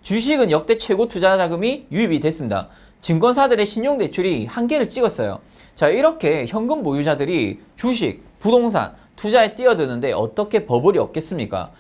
주식은 역대 최고 투자 자금이 유입이 됐습니다. 증권사들의 신용대출이 한계를 찍었어요. 자, 이렇게 현금 보유자들이 주식, 부동산, 투자에 뛰어드는데 어떻게 버블이 없겠습니까?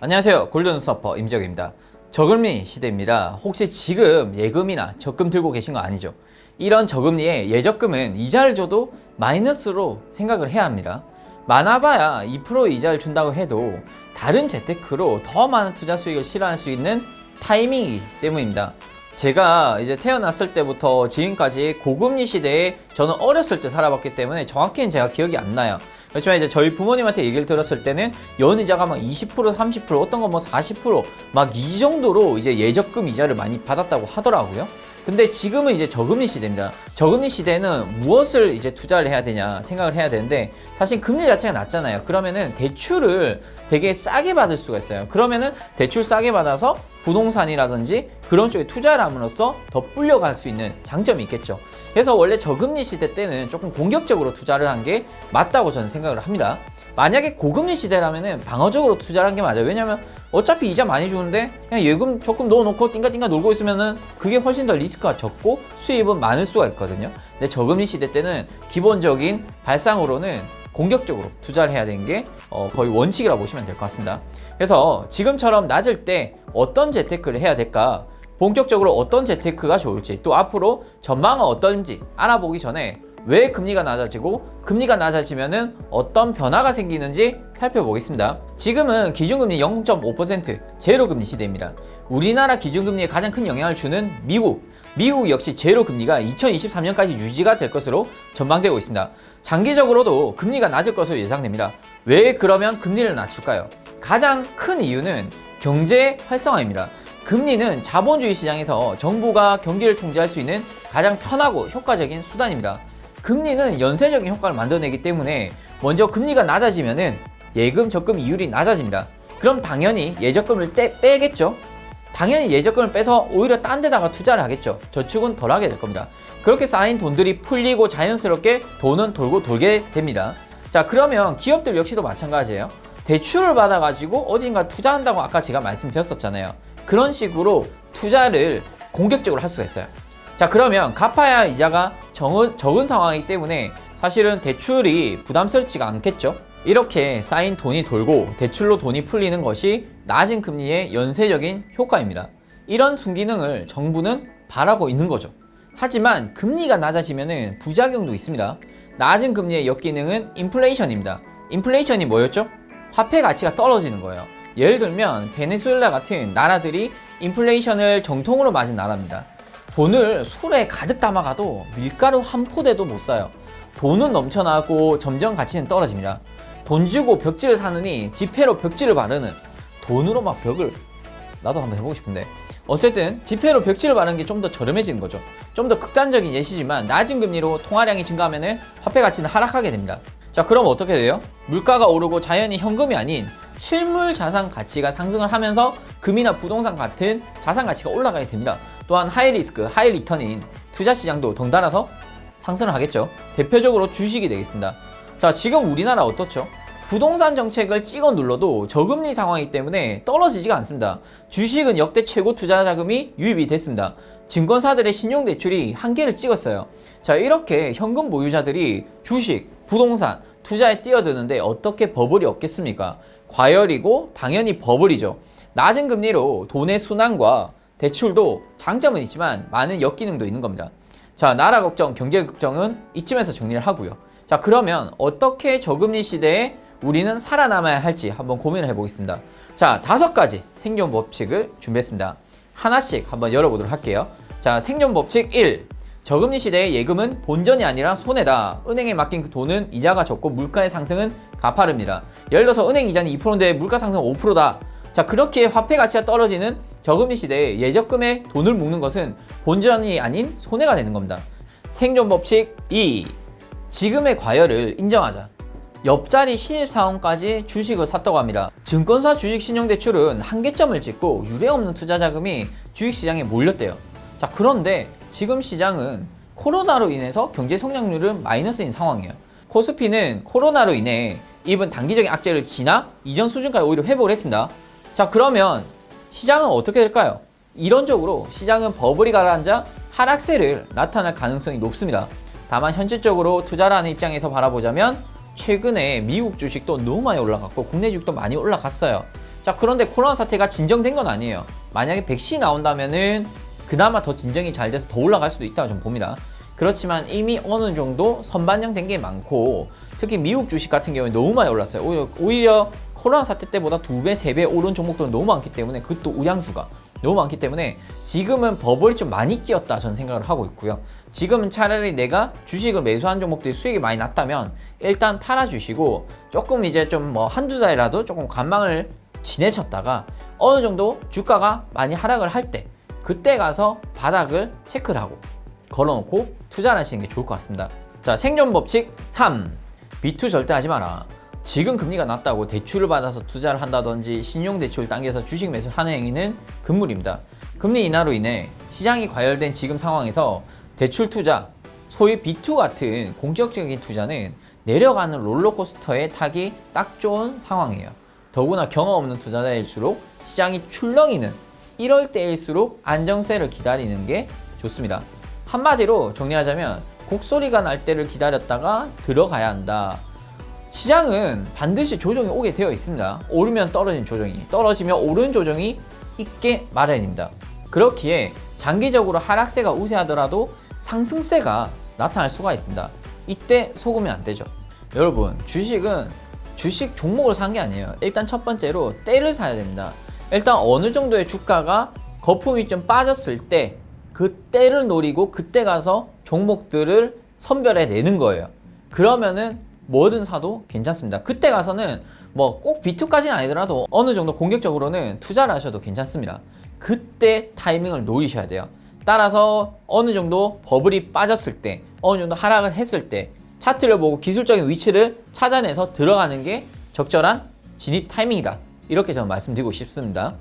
안녕하세요. 골든 서퍼 임지혁입니다. 저금리 시대입니다. 혹시 지금 예금이나 적금 들고 계신 거 아니죠? 이런 저금리에 예적금은 이자를 줘도 마이너스로 생각을 해야 합니다. 많아봐야 2% 이자를 준다고 해도 다른 재테크로 더 많은 투자 수익을 실현할 수 있는 타이밍이기 때문입니다. 제가 이제 태어났을 때부터 지금까지 고금리 시대에 저는 어렸을 때 살아봤기 때문에 정확히는 제가 기억이 안 나요. 그렇지만 이제 저희 부모님한테 얘기를 들었을 때는 연이자가 막 20%, 30%, 어떤 건 뭐 40% 막 이 정도로 이제 예적금 이자를 많이 받았다고 하더라고요. 근데 지금은 이제 저금리 시대입니다. 저금리 시대는 무엇을 이제 투자를 해야 되냐 생각을 해야 되는데, 사실 금리 자체가 낮잖아요. 그러면은 대출을 되게 싸게 받을 수가 있어요. 그러면은 대출 싸게 받아서 부동산이라든지 그런 쪽에 투자를 함으로써 더 불려갈 수 있는 장점이 있겠죠. 그래서 원래 저금리 시대 때는 조금 공격적으로 투자를 한 게 맞다고 저는 생각을 합니다. 만약에 고금리 시대라면은 방어적으로 투자를 한 게 맞아요. 왜냐면 어차피 이자 많이 주는데 그냥 예금 조금 넣어놓고 띵가띵가 놀고 있으면은 그게 훨씬 더 리스크가 적고 수입은 많을 수가 있거든요. 근데 저금리 시대 때는 기본적인 발상으로는 공격적으로 투자를 해야 되는 게 거의 원칙이라고 보시면 될 것 같습니다. 그래서 지금처럼 낮을 때 어떤 재테크를 해야 될까, 본격적으로 어떤 재테크가 좋을지, 또 앞으로 전망은 어떤지 알아보기 전에 왜 금리가 낮아지고 금리가 낮아지면은 어떤 변화가 생기는지 살펴보겠습니다. 지금은 기준금리 0.5% 제로금리 시대입니다. 우리나라 기준금리에 가장 큰 영향을 주는 미국 역시 제로금리가 2023년까지 유지가 될 것으로 전망되고 있습니다. 장기적으로도 금리가 낮을 것으로 예상됩니다. 왜 그러면 금리를 낮출까요? 가장 큰 이유는 경제 활성화입니다. 금리는 자본주의 시장에서 정부가 경기를 통제할 수 있는 가장 편하고 효과적인 수단입니다. 금리는 연쇄적인 효과를 만들어내기 때문에 먼저 금리가 낮아지면은 예금, 적금 이율이 낮아집니다. 그럼 당연히 예적금을 빼겠죠. 당연히 예적금을 빼서 오히려 딴 데다가 투자를 하겠죠. 저축은 덜 하게 될 겁니다. 그렇게 쌓인 돈들이 풀리고 자연스럽게 돈은 돌고 돌게 됩니다. 자, 그러면 기업들 역시도 마찬가지예요. 대출을 받아가지고 어딘가 투자한다고 아까 제가 말씀드렸었잖아요. 그런 식으로 투자를 공격적으로 할 수가 있어요. 자, 그러면 갚아야 할 이자가 적은 상황이기 때문에 사실은 대출이 부담스럽지가 않겠죠. 이렇게 쌓인 돈이 돌고 대출로 돈이 풀리는 것이 낮은 금리의 연쇄적인 효과입니다. 이런 순기능을 정부는 바라고 있는 거죠. 하지만 금리가 낮아지면 부작용도 있습니다. 낮은 금리의 역기능은 인플레이션입니다. 인플레이션이 뭐였죠? 화폐 가치가 떨어지는 거예요. 예를 들면 베네수엘라 같은 나라들이 인플레이션을 정통으로 맞은 나라입니다. 돈을 술에 가득 담아가도 밀가루 한 포대도 못 사요. 돈은 넘쳐나고 점점 가치는 떨어집니다. 돈 주고 벽지를 사느니 지폐로 벽지를 바르는, 돈으로 막 벽을, 나도 한번 해보고 싶은데, 어쨌든 지폐로 벽지를 바르는 게 좀 더 저렴해지는 거죠. 좀 더 극단적인 예시지만 낮은 금리로 통화량이 증가하면 화폐 가치는 하락하게 됩니다. 자, 그럼 어떻게 돼요? 물가가 오르고 자연히 현금이 아닌 실물 자산 가치가 상승을 하면서 금이나 부동산 같은 자산 가치가 올라가게 됩니다. 또한 하이 리스크, 하이 리턴인 투자 시장도 덩달아서 상승을 하겠죠. 대표적으로 주식이 되겠습니다. 자, 지금 우리나라 어떻죠? 부동산 정책을 찍어 눌러도 저금리 상황이기 때문에 떨어지지가 않습니다. 주식은 역대 최고 투자 자금이 유입이 됐습니다. 증권사들의 신용대출이 한계를 찍었어요. 자, 이렇게 현금 보유자들이 주식, 부동산, 투자에 뛰어드는데 어떻게 버블이 없겠습니까? 과열이고 당연히 버블이죠. 낮은 금리로 돈의 순환과 대출도 장점은 있지만 많은 역기능도 있는 겁니다. 자, 나라 걱정, 경제 걱정은 이쯤에서 정리를 하고요. 자, 그러면 어떻게 저금리 시대에 우리는 살아남아야 할지 한번 고민을 해보겠습니다. 자, 5가지 생존 법칙을 준비했습니다. 하나씩 한번 열어보도록 할게요. 자, 생존 법칙 1. 저금리 시대의 예금은 본전이 아니라 손해다. 은행에 맡긴 그 돈은 이자가 적고 물가의 상승은 가파릅니다. 예를 들어서 은행 이자는 2%인데 물가 상승 5%다. 자, 그렇게 화폐 가치가 떨어지는 저금리 시대에 예적금에 돈을 묶는 것은 본전이 아닌 손해가 되는 겁니다. 생존 법칙 2. 지금의 과열을 인정하자. 옆자리 신입사원까지 주식을 샀다고 합니다. 증권사 주식신용대출은 한계점을 찍고 유례없는 투자 자금이 주식시장에 몰렸대요. 자, 그런데 지금 시장은 코로나로 인해서 경제 성장률은 마이너스인 상황이에요. 코스피는 코로나로 인해 입은 단기적인 악재를 지나 이전 수준까지 오히려 회복을 했습니다. 자, 그러면 시장은 어떻게 될까요? 이론적으로 시장은 버블이 가라앉아 하락세를 나타날 가능성이 높습니다. 다만 현실적으로 투자를 하는 입장에서 바라보자면 최근에 미국 주식도 너무 많이 올라갔고 국내 주식도 많이 올라갔어요. 자, 그런데 코로나 사태가 진정된 건 아니에요. 만약에 백신이 나온다면은 그나마 더 진정이 잘 돼서 더 올라갈 수도 있다고 저는 봅니다. 그렇지만 이미 어느 정도 선반영된 게 많고, 특히 미국 주식 같은 경우에 너무 많이 올랐어요. 오히려 코로나 사태 때보다 2배, 3배 오른 종목들은 너무 많기 때문에, 그것도 우량주가 너무 많기 때문에 지금은 버블이 좀 많이 끼었다 저는 생각을 하고 있고요. 지금은 차라리 내가 주식을 매수한 종목들이 수익이 많이 났다면 일단 팔아주시고, 조금 이제 좀 뭐 한두 달이라도 조금 관망을 지내셨다가 어느 정도 주가가 많이 하락을 할 때, 그때 가서 바닥을 체크를 하고 걸어놓고 투자를 하시는 게 좋을 것 같습니다. 자, 생존 법칙 3. B2 절대 하지 마라. 지금 금리가 낮다고 대출을 받아서 투자를 한다든지 신용대출을 당겨서 주식 매수를 하는 행위는 금물입니다. 금리 인하로 인해 시장이 과열된 지금 상황에서 대출 투자, 소위 B2 같은 공격적인 투자는 내려가는 롤러코스터에 타기 딱 좋은 상황이에요. 더구나 경험 없는 투자자일수록 시장이 출렁이는 이럴 때일수록 안정세를 기다리는 게 좋습니다. 한마디로 정리하자면 곡소리가 날 때를 기다렸다가 들어가야 한다. 시장은 반드시 조정이 오게 되어 있습니다. 오르면 떨어진 조정이, 떨어지면 오른 조정이 있게 마련입니다. 그렇기에 장기적으로 하락세가 우세하더라도 상승세가 나타날 수가 있습니다. 이때 속으면 안 되죠. 여러분, 주식은 주식 종목을 산 게 아니에요. 일단 첫 번째로 때를 사야 됩니다. 일단 어느 정도의 주가가 거품이 좀 빠졌을 때 그 때를 노리고 그때 가서 종목들을 선별해 내는 거예요. 그러면은 뭐든 사도 괜찮습니다. 그때 가서는 뭐 꼭 B2까지는 아니더라도 어느 정도 공격적으로는 투자를 하셔도 괜찮습니다. 그때 타이밍을 노리셔야 돼요. 따라서 어느 정도 버블이 빠졌을 때, 어느 정도 하락을 했을 때 차트를 보고 기술적인 위치를 찾아내서 들어가는 게 적절한 진입 타이밍이다. 이렇게 저는 말씀드리고 싶습니다.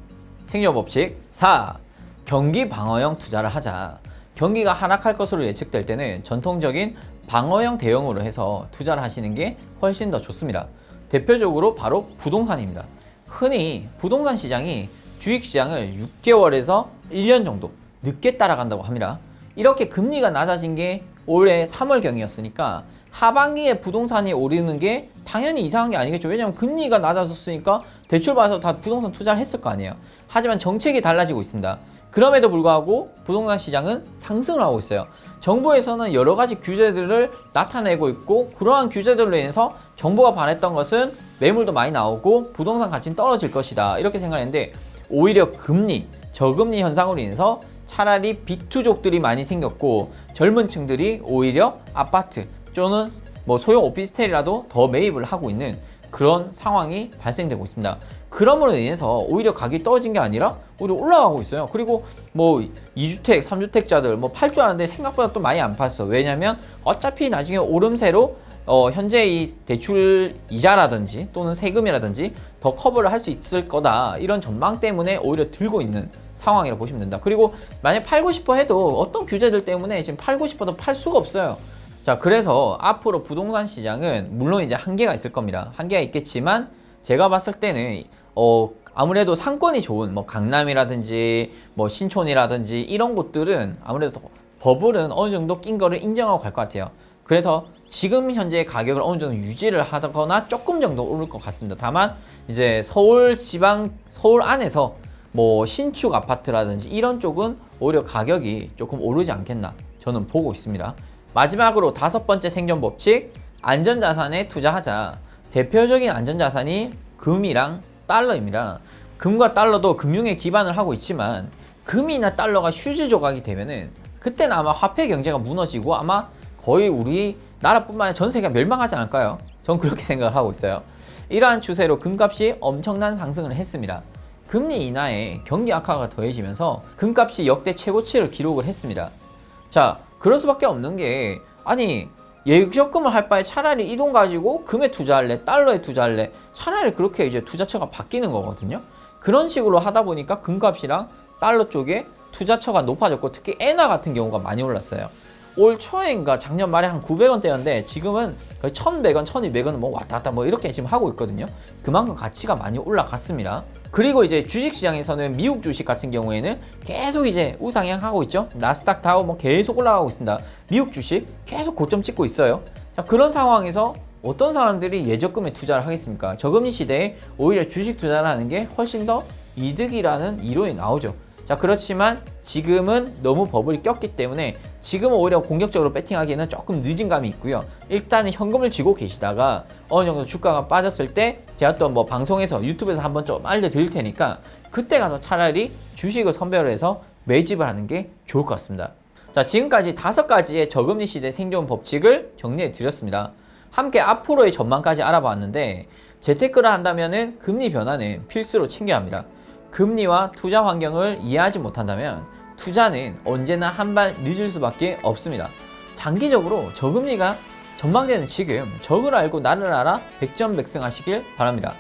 생존 법칙 4. 경기 방어형 투자를 하자. 경기가 하락할 것으로 예측될 때는 전통적인 방어형 대응으로 해서 투자를 하시는 게 훨씬 더 좋습니다. 대표적으로 바로 부동산입니다. 흔히 부동산 시장이 주식시장을 6개월에서 1년 정도 늦게 따라간다고 합니다. 이렇게 금리가 낮아진 게 올해 3월경이었으니까 하반기에 부동산이 오르는 게 당연히 이상한 게 아니겠죠. 왜냐하면 금리가 낮아졌으니까 대출 받아서 다 부동산 투자를 했을 거 아니에요. 하지만 정책이 달라지고 있습니다. 그럼에도 불구하고 부동산 시장은 상승을 하고 있어요. 정부에서는 여러 가지 규제들을 나타내고 있고, 그러한 규제들로 인해서 정부가 바랬던 것은 매물도 많이 나오고 부동산 가치는 떨어질 것이다, 이렇게 생각했는데 오히려 금리, 저금리 현상으로 인해서 차라리 B2족들이 많이 생겼고 젊은 층들이 오히려 아파트 또는 뭐 소형 오피스텔이라도 더 매입을 하고 있는 그런 상황이 발생되고 있습니다. 그럼으로 인해서 오히려 가격이 떨어진 게 아니라 오히려 올라가고 있어요. 그리고 뭐 2주택, 3주택자들 뭐 팔 줄 아는데 생각보다 또 많이 안 팔았어. 왜냐면 어차피 나중에 오름세로 현재 이 대출 이자라든지 또는 세금이라든지 더 커버를 할 수 있을 거다, 이런 전망 때문에 오히려 들고 있는 상황이라고 보시면 된다. 그리고 만약 팔고 싶어 해도 어떤 규제들 때문에 지금 팔고 싶어도 팔 수가 없어요. 자, 그래서 앞으로 부동산 시장은 물론 이제 한계가 있을 겁니다. 한계가 있겠지만 제가 봤을 때는 아무래도 상권이 좋은 뭐 강남이라든지 뭐 신촌이라든지 이런 곳들은 아무래도 버블은 어느 정도 낀 거를 인정하고 갈 것 같아요. 그래서 지금 현재 가격을 어느 정도 유지를 하거나 조금 정도 오를 것 같습니다. 다만 이제 서울 지방, 서울 안에서 뭐 신축 아파트라든지 이런 쪽은 오히려 가격이 조금 오르지 않겠나 저는 보고 있습니다. 마지막으로 5번째 생존 법칙, 안전자산에 투자하자. 대표적인 안전자산이 금이랑 달러입니다. 금과 달러도 금융에 기반을 하고 있지만 금이나 달러가 휴지 조각이 되면은 그때는 아마 화폐 경제가 무너지고 아마 거의 우리 나라뿐만 아니라 전 세계가 멸망하지 않을까요? 전 그렇게 생각을 하고 있어요. 이러한 추세로 금값이 엄청난 상승을 했습니다. 금리 인하에 경기 악화가 더해지면서 금값이 역대 최고치를 기록을 했습니다. 자, 그럴 수밖에 없는 게, 아니 예적금을 할 바에 차라리 이 돈 가지고 금에 투자할래, 달러에 투자할래, 차라리 그렇게 이제 투자처가 바뀌는 거거든요. 그런 식으로 하다 보니까 금값이랑 달러 쪽에 투자처가 높아졌고, 특히 엔화 같은 경우가 많이 올랐어요. 올 초에인가 작년 말에 한 900원대였는데 지금은 거의 1100원, 1200원 뭐 왔다 갔다 뭐 이렇게 지금 하고 있거든요. 그만큼 가치가 많이 올라갔습니다. 그리고 이제 주식시장에서는 미국 주식 같은 경우에는 계속 이제 우상향하고 있죠. 나스닥 다우 뭐 계속 올라가고 있습니다. 미국 주식 계속 고점 찍고 있어요. 자, 그런 상황에서 어떤 사람들이 예적금에 투자를 하겠습니까? 저금리 시대에 오히려 주식 투자를 하는 게 훨씬 더 이득이라는 이론이 나오죠. 자, 그렇지만 지금은 너무 버블이 꼈기 때문에 지금은 오히려 공격적으로 배팅하기에는 조금 늦은 감이 있고요. 일단은 현금을 쥐고 계시다가 어느 정도 주가가 빠졌을 때 제가 또 뭐 방송에서 유튜브에서 한번 좀 알려드릴 테니까 그때 가서 차라리 주식을 선별을 해서 매집을 하는 게 좋을 것 같습니다. 자, 지금까지 5가지의 저금리 시대 생존 법칙을 정리해 드렸습니다. 함께 앞으로의 전망까지 알아봤는데 재테크를 한다면 금리 변화는 필수로 챙겨야 합니다. 금리와 투자 환경을 이해하지 못한다면 투자는 언제나 한 발 늦을 수밖에 없습니다. 장기적으로 저금리가 전망되는 지금 적을 알고 나를 알아 백전백승하시길 바랍니다.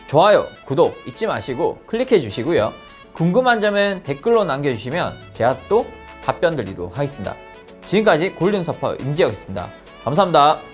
좋아요, 구독 잊지 마시고 클릭해 주시고요. 궁금한 점은 댓글로 남겨주시면 제가 또 답변 드리도록 하겠습니다. 지금까지 골든서퍼 임지혁이었습니다. 감사합니다.